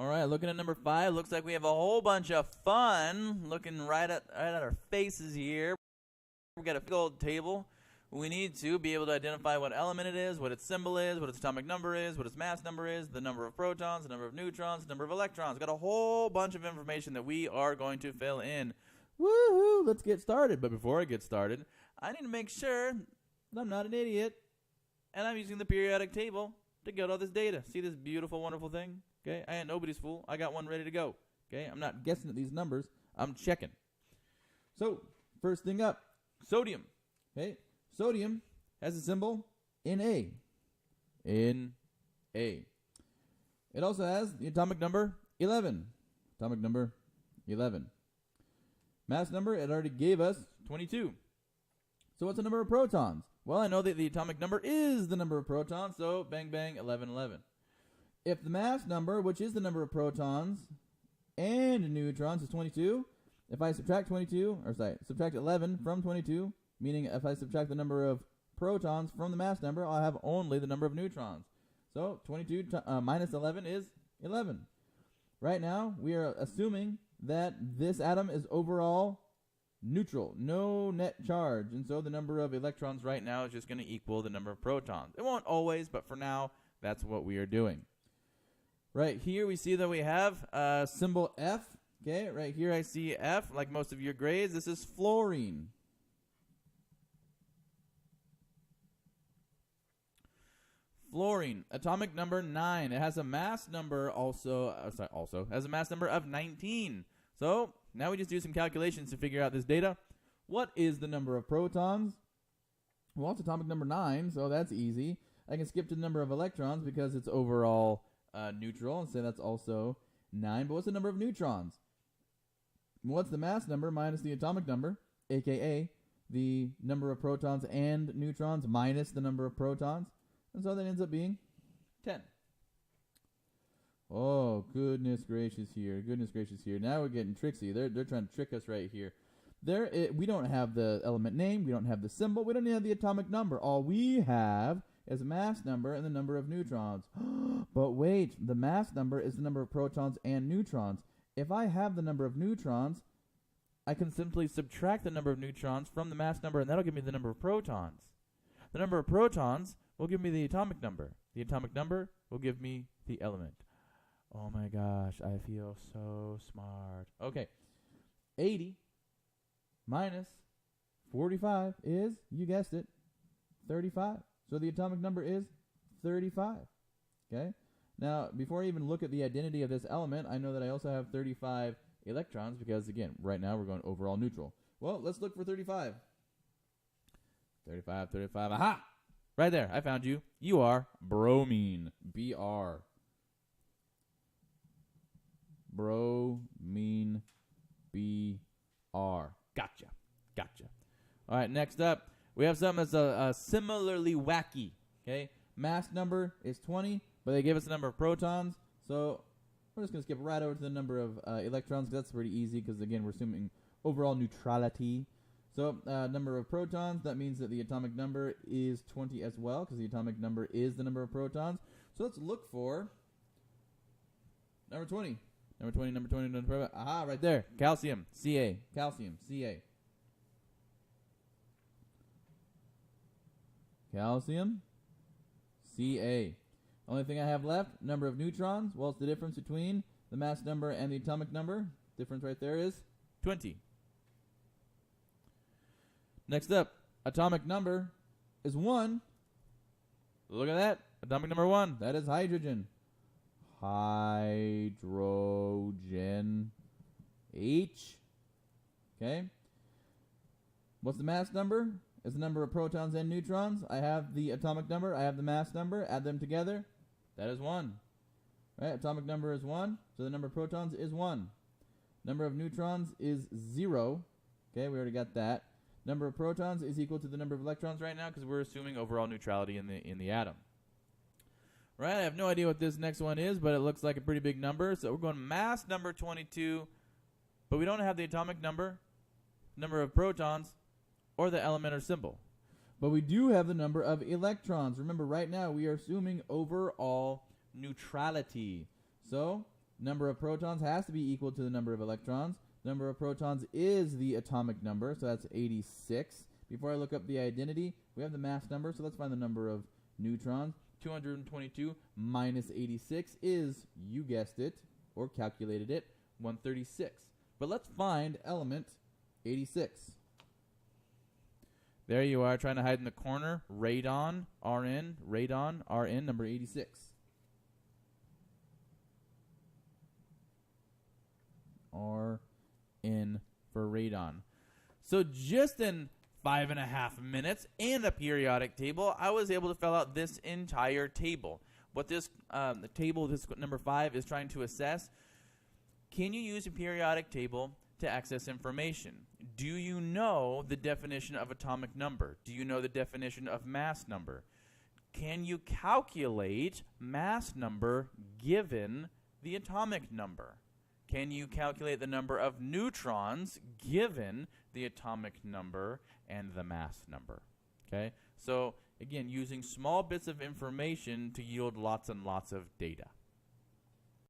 All right, looking at number 5, looks like we have a whole bunch of fun looking right at our faces here. We've got a big old table. We need to be able to identify what element it is, what its symbol is, what its atomic number is, what its mass number is, the number of protons, the number of neutrons, the number of electrons. We've got a whole bunch of information that we are going to fill in. Woohoo! Let's get started. But before I get started, I need to make sure that I'm not an idiot and I'm using the periodic table to get all this data. See this beautiful, wonderful thing? Okay, I ain't nobody's fool. I got one ready to go. Okay, I'm not guessing at these numbers. I'm checking. So, first thing up, sodium. Okay, sodium has a symbol Na. Na. It also has the atomic number 11. Atomic number 11. Mass number, it already gave us 22. So what's the number of protons? Well, I know that the atomic number is the number of protons, so bang, bang, 11, 11. If the mass number, which is the number of protons and neutrons, is 22, if I subtract 11 from 22, meaning if I subtract the number of protons from the mass number, I'll have only the number of neutrons. So 22 minus 11 is 11. Right now, we are assuming that this atom is overall neutral, no net charge, and so the number of electrons right now is just going to equal the number of protons. It won't always, but for now, that's what we are doing. Right here, we see that we have symbol F. Okay, right here I see F, like most of your grades. This is fluorine. Fluorine, atomic number 9. It has a mass number has a mass number of 19. So now we just do some calculations to figure out this data. What is the number of protons? Well, it's atomic number 9, so that's easy. I can skip to the number of electrons because it's overall neutral, and say that's also 9. But what's the number of neutrons? What's the mass number minus the atomic number, a.k.a. the number of protons and neutrons minus the number of protons? And so that ends up being 10. Oh, goodness gracious here. Goodness gracious here. Now we're getting tricksy. They're trying to trick us right here. We don't have the element name. We don't have the symbol. We don't even have the atomic number. All we have is a mass number and the number of neutrons. But wait, the mass number is the number of protons and neutrons. If I have the number of neutrons, I can simply subtract the number of neutrons from the mass number, and that'll give me the number of protons. The number of protons will give me the atomic number. The atomic number will give me the element. Oh my gosh, I feel so smart. Okay, 80 minus 45 is, you guessed it, 35. So the atomic number is 35. Okay? Now, before I even look at the identity of this element, I know that I also have 35 electrons because, again, right now we're going overall neutral. Well, let's look for 35. 35. Aha! Right there, I found you. You are bromine. Br. Bromine. Br. Gotcha. All right, next up, we have something that's similarly wacky. Okay, mass number is 20, but they give us the number of protons, so we're just going to skip right over to the number of electrons, because that's pretty easy, because, again, we're assuming overall neutrality. So, number of protons, that means that the atomic number is 20 as well, because the atomic number is the number of protons. So let's look for number 20. Number 20. Aha, right there. Calcium, Ca. Calcium, Ca. Calcium, Ca. Only thing I have left, number of neutrons. Well, it's the difference between the mass number and the atomic number. Difference right there is 20. Next up, atomic number is 1. Look at that. Atomic number 1. That is hydrogen. Hydrogen. H. Okay. What's the mass number? It's the number of protons and neutrons. I have the atomic number. I have the mass number. Add them together. That is 1. Right? Atomic number is 1. So the number of protons is 1. Number of neutrons is 0. Okay, we already got that. Number of protons is equal to the number of electrons right now because we're assuming overall neutrality in the atom. Right, I have no idea what this next one is, but it looks like a pretty big number. So we're going mass number 22, but we don't have the atomic number, number of protons, or the element or symbol. But we do have the number of electrons. Remember, right now we are assuming overall neutrality. So Number of protons has to be equal to the number of electrons. Number of protons is the atomic number, so that's 86. Before I look up the identity, we have the mass number, so let's find the number of neutrons. 222 minus 86 is, you guessed it, or calculated it, 136. But let's find element 86. There you are, trying to hide in the corner. Radon, Rn, number 86. Rn for radon. So just in 5.5 minutes and a periodic table, I was able to fill out this entire table. What this this number 5 is trying to assess: can you use a periodic table to access information? Do you know the definition of atomic number? Do you know the definition of mass number? Can you calculate mass number given the atomic number? Can you calculate the number of neutrons given the atomic number and the mass number? Okay, so again, using small bits of information to yield lots and lots of data.